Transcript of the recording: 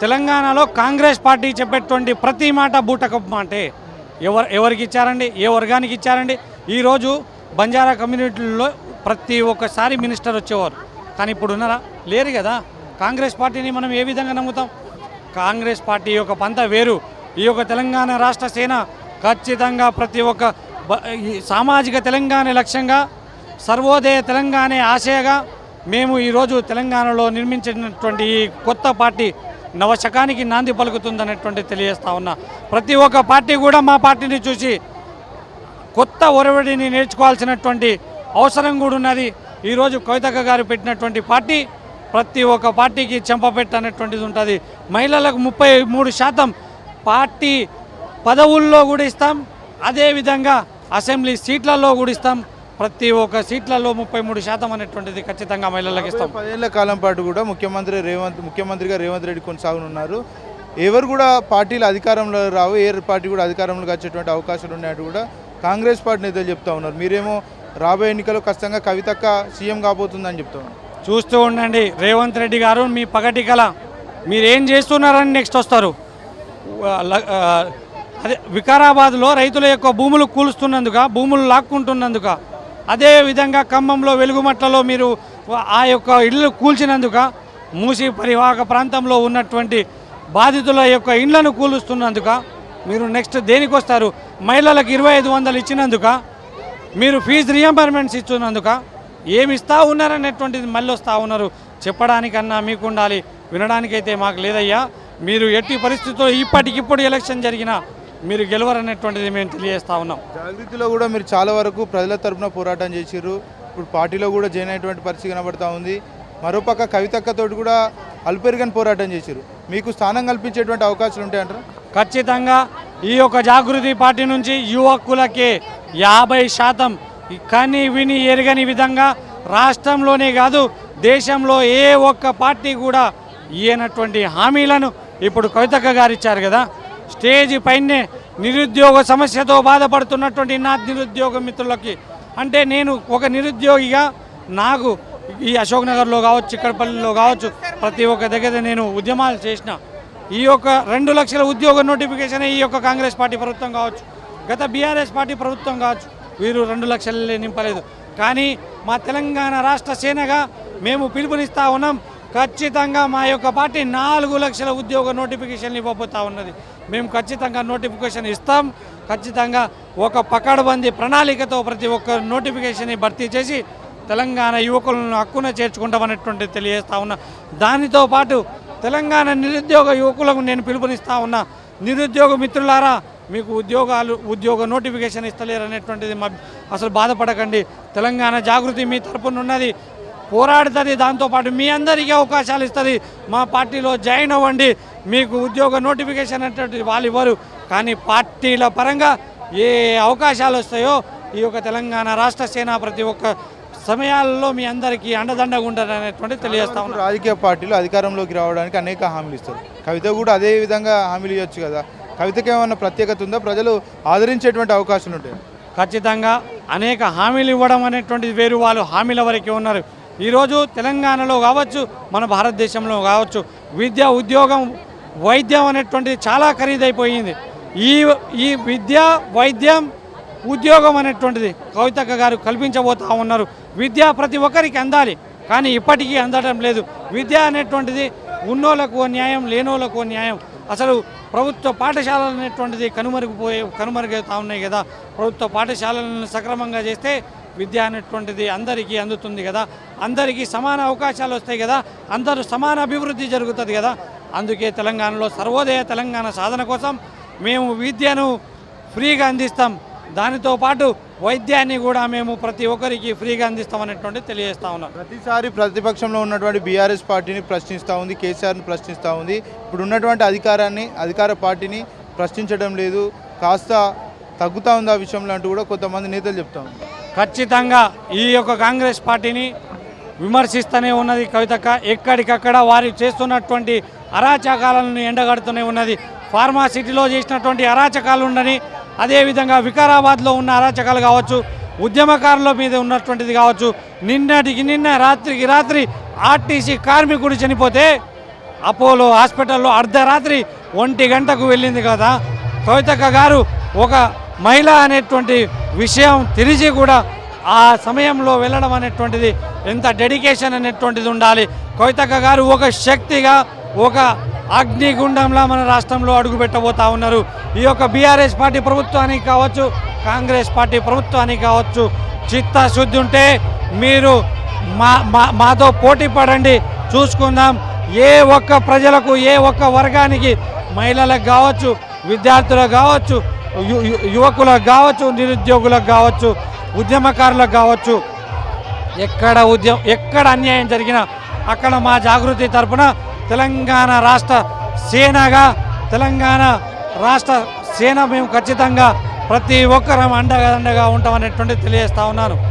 తెలంగాణలో కాంగ్రెస్ పార్టీ చెప్పేటువంటి ప్రతి మాట బూటకపు మాటే. ఎవరికి ఇచ్చారండి? ఏ వర్గానికి ఇచ్చారండి? ఈరోజు బంజారా కమ్యూనిటీలో ప్రతి ఒక్కసారి మినిస్టర్ వచ్చేవారు, కానీ ఇప్పుడు ఉన్నారా? లేరు కదా. కాంగ్రెస్ పార్టీని మనం ఏ విధంగా నమ్ముతాం? కాంగ్రెస్ పార్టీ యొక్క పంత వేరు. ఈ యొక్క తెలంగాణ రాష్ట్ర సేన ఖచ్చితంగా ప్రతి ఒక్క సామాజిక తెలంగాణ లక్ష్యంగా, సర్వోదయ తెలంగాణ ఆశయగా మేము ఈరోజు తెలంగాణలో నిర్మించినటువంటి ఈ కొత్త పార్టీ నవశకానికి నాంది పలుకుతుందనేటువంటి తెలియజేస్తా ఉన్నా. ప్రతి ఒక్క పార్టీ కూడా మా పార్టీని చూసి కొత్త ఒరవడిని నేర్చుకోవాల్సినటువంటి అవసరం కూడా ఉన్నది. ఈరోజు కవితక్క గారు పెట్టినటువంటి పార్టీ ప్రతి ఒక్క పార్టీకి చెంపపెట్టనేటువంటిది ఉంటుంది. మహిళలకు 33% పార్టీ పదవుల్లో కూడా ఇస్తాం, అదేవిధంగా అసెంబ్లీ సీట్లలో కూడా ఇస్తాం. ప్రతి ఒక్క సీట్లలో 33% అనేటువంటిది ఖచ్చితంగా మహిళలకు ఇస్తాం. 10 ఏళ్ల కాలం పాటు కూడా ముఖ్యమంత్రిగా రేవంత్ రెడ్డి కొనసాగనున్నారు. ఎవరు కూడా పార్టీలు అధికారంలో రావు, ఏ పార్టీ కూడా అధికారంలోకి వచ్చేటువంటి అవకాశాలు ఉన్నాయంటూ కూడా కాంగ్రెస్ పార్టీ నేతలు చెప్తా ఉన్నారు. మీరేమో రాబోయే ఎన్నికల్లో ఖచ్చితంగా కవితక్క సీఎం కాబోతుందని చెప్తా ఉన్నారు. చూస్తూ ఉండండి, రేవంత్ రెడ్డి గారు మీ పగటి కల మీరేం చేస్తున్నారని నెక్స్ట్ వస్తారు. అదే వికారాబాద్లో రైతుల యొక్క భూములు కూలుస్తున్నందుక, భూములు లాక్కుంటున్నందుక, అదేవిధంగా ఖమ్మంలో వెలుగుమట్లలో మీరు ఆ యొక్క ఇళ్ళు కూల్చినందుక, మూసి పరివాహక ప్రాంతంలో ఉన్నటువంటి బాధితుల యొక్క ఇండ్లను కూలుస్తున్నందుక మీరు నెక్స్ట్ దేనికి వస్తారు? మహిళలకు 2500 ఇచ్చినందుక, మీరు ఫీజు రియంబర్మెంట్స్ ఇస్తున్నందుక ఏమి ఇస్తూ ఉన్నారనేటువంటిది మళ్ళీ వస్తూ ఉన్నారు. చెప్పడానికన్నా మీకు ఉండాలి, వినడానికైతే మాకు లేదయ్యా. మీరు ఎట్టి పరిస్థితుల్లో ఇప్పటికిప్పుడు ఎలక్షన్ జరిగినా మీరు గెలవరనేటువంటిది మేము తెలియజేస్తూ ఉన్నాం. జాగృతిలో కూడా మీరు చాలా వరకు ప్రజల తరఫున పోరాటం చేసిర్రు. ఇప్పుడు పార్టీలో కూడా జాయిన్ అయినటువంటి పరిస్థితి కనబడతా ఉంది. మరోపక్క కవితక్కతో కూడా అల్పెరుగని పోరాటం చేసిర్రు. మీకు స్థానం కల్పించేటువంటి అవకాశాలు ఉంటాయంటారు? ఖచ్చితంగా ఈ యొక్క జాగృతి పార్టీ నుంచి యువకులకే 50% కానీ విని ఎరగని విధంగా రాష్ట్రంలోనే కాదు దేశంలో ఏ ఒక్క పార్టీ కూడా ఇయ్యనటువంటి హామీలను ఇప్పుడు కవితక్క గారు ఇచ్చారు కదా. స్టేజ్ పైనే నిరుద్యోగ సమస్యతో బాధపడుతున్నటువంటి నా నిరుద్యోగ మిత్రులకి, అంటే నేను ఒక నిరుద్యోగిగా నాకు ఈ అశోక్ నగర్లో కావచ్చు, చిక్కడపల్లిలో కావచ్చు, ప్రతి ఒక్క దగ్గర నేను ఉద్యమాలు చేసిన. ఈ యొక్క 2 లక్షల ఉద్యోగ నోటిఫికేషన్ ఈ యొక్క కాంగ్రెస్ పార్టీ ప్రభుత్వం కావచ్చు, గత బీఆర్ఎస్ పార్టీ ప్రభుత్వం కావచ్చు, వీరు 2 లక్షలే నింపలేదు. కానీ మా తెలంగాణ రాష్ట్ర సేనగా మేము పిలుపునిస్తూ ఉన్నాం. ఖచ్చితంగా మా యొక్క పార్టీ 4 లక్షల ఉద్యోగ నోటిఫికేషన్లు ఇవ్వబోతూ ఉన్నది. మేము ఖచ్చితంగా నోటిఫికేషన్ ఇస్తాం. ఖచ్చితంగా ఒక పకడ్బందీ ప్రణాళికతో ప్రతి ఒక్క నోటిఫికేషన్ని భర్తీ చేసి తెలంగాణ యువకులను హక్కున చేర్చుకుంటామనేటువంటి తెలియజేస్తా ఉన్నా. దానితో పాటు తెలంగాణ నిరుద్యోగ యువకులకు నేను పిలుపునిస్తా ఉన్నా. నిరుద్యోగ మిత్రులారా, మీకు ఉద్యోగ నోటిఫికేషన్ ఇస్తలేరు అనేటువంటిది అసలు బాధపడకండి. తెలంగాణ జాగృతి మీ తరపున ఉన్నది, పోరాడుతుంది. దాంతోపాటు మీ అందరికీ అవకాశాలు ఇస్తుంది. మా పార్టీలో జాయిన్ అవ్వండి. మీకు ఉద్యోగ నోటిఫికేషన్ అంటే వాళ్ళు ఇవ్వరు, కానీ పార్టీల పరంగా ఏ అవకాశాలు వస్తాయో ఈ యొక్క తెలంగాణ రాష్ట్ర సేన ప్రతి ఒక్క సమయాల్లో మీ అందరికీ అండదండగా ఉంటారనేటువంటి తెలియజేస్తా ఉన్నాం. రాజకీయ పార్టీలు అధికారంలోకి రావడానికి అనేక హామీలు ఇస్తారు. కవిత కూడా అదే విధంగా హామీలు ఇవ్వచ్చు కదా. కవితకి ఏమన్నా ప్రత్యేకత ఉందా? ప్రజలు ఆదరించేటువంటి అవకాశాలు ఉంటాయి. ఖచ్చితంగా అనేక హామీలు ఇవ్వడం అనేటువంటిది వేరు, వాళ్ళు హామీల వరకే ఉన్నారు. ఈరోజు తెలంగాణలో కావచ్చు, మన భారతదేశంలో కావచ్చు, విద్య, ఉద్యోగం, వైద్యం అనేటువంటిది చాలా ఖరీదైపోయింది. ఈ విద్య, వైద్యం, ఉద్యోగం అనేటువంటిది కవితక్క గారు కల్పించబోతూ ఉన్నారు. విద్య ప్రతి ఒక్కరికి అందాలి, కానీ ఇప్పటికీ అందడం లేదు. విద్య అనేటువంటిది ఉన్నోళ్ళకు న్యాయం, లేనోళ్ళకు న్యాయం. అసలు ప్రభుత్వ పాఠశాలలు అనేటువంటిది కనుమరుగవుతూ ఉన్నాయి కదా. ప్రభుత్వ పాఠశాలలను సక్రమంగా చేస్తే విద్య అనేటువంటిది అందరికీ అందుతుంది కదా. అందరికీ సమాన అవకాశాలు వస్తాయి కదా. అందరూ సమాన అభివృద్ధి జరుగుతుంది కదా. అందుకే తెలంగాణలో సర్వోదయ తెలంగాణ సాధన కోసం మేము విద్యను ఫ్రీగా అందిస్తాం. దానితో పాటు వైద్యాన్ని కూడా మేము ప్రతి ఒక్కరికి ఫ్రీగా అందిస్తామనేటువంటి తెలియజేస్తా ఉన్నాం. ప్రతిసారి ప్రతిపక్షంలో ఉన్నటువంటి బీఆర్ఎస్ పార్టీని ప్రశ్నిస్తూ ఉంది, కేసీఆర్ని ప్రశ్నిస్తూ ఉంది. ఇప్పుడు ఉన్నటువంటి అధికార పార్టీని ప్రశ్నించడం లేదు, కాస్త తగ్గుతూ ఉంది ఆ విషయంలో అంటూ కూడా కొంతమంది నేతలు చెప్తా ఉన్నారు. ఖచ్చితంగా ఈ యొక్క కాంగ్రెస్ పార్టీని విమర్శిస్తూనే ఉన్నది కవితక్క. ఎక్కడికక్కడ వారు చేస్తున్నటువంటి అరాచకాలను ఎండగడుతూనే ఉన్నది. ఫార్మాసిటీలో చేసినటువంటి అరాచకాలు ఉండని, అదేవిధంగా వికారాబాద్లో ఉన్న అరాచకాలు కావచ్చు, ఉద్యమకారుల మీద ఉన్నటువంటిది కావచ్చు, నిన్న రాత్రికి రాత్రి ఆర్టీసీ కార్మికుడు చనిపోతే అపోలో హాస్పిటల్లో అర్ధరాత్రి 1 గంటకు వెళ్ళింది కదా. కవితక్క గారు ఒక మహిళ అనేటువంటి విషయం తెలిసి కూడా ఆ సమయంలో వెళ్ళడం అనేటువంటిది ఎంత డెడికేషన్ అనేటువంటిది ఉండాలి. కవితక్క గారు ఒక శక్తిగా, ఒక అగ్నిగుండంలా మన రాష్ట్రంలో అడుగుపెట్టబోతా ఉన్నారు. ఈ యొక్క బీఆర్ఎస్ పార్టీ ప్రభుత్వానికి కావచ్చు, కాంగ్రెస్ పార్టీ ప్రభుత్వానికి కావచ్చు, చిత్తశుద్ధి ఉంటే మీరు మాతో పోటీ పడండి, చూసుకుందాం. ఏ ఒక్క ప్రజలకు, ఏ ఒక్క వర్గానికి, మహిళలకు కావచ్చు, విద్యార్థులకు కావచ్చు, యువకులకు కావచ్చు, నిరుద్యోగులకు కావచ్చు, ఉద్యమకారులకు కావచ్చు, ఎక్కడ అన్యాయం జరిగినా అక్కడ మా జాగృతి తరపున తెలంగాణ రాష్ట్ర సేన మేము ఖచ్చితంగా ప్రతి ఒక్కరం అండగా ఉంటామనేటువంటి తెలియజేస్తా ఉన్నాను.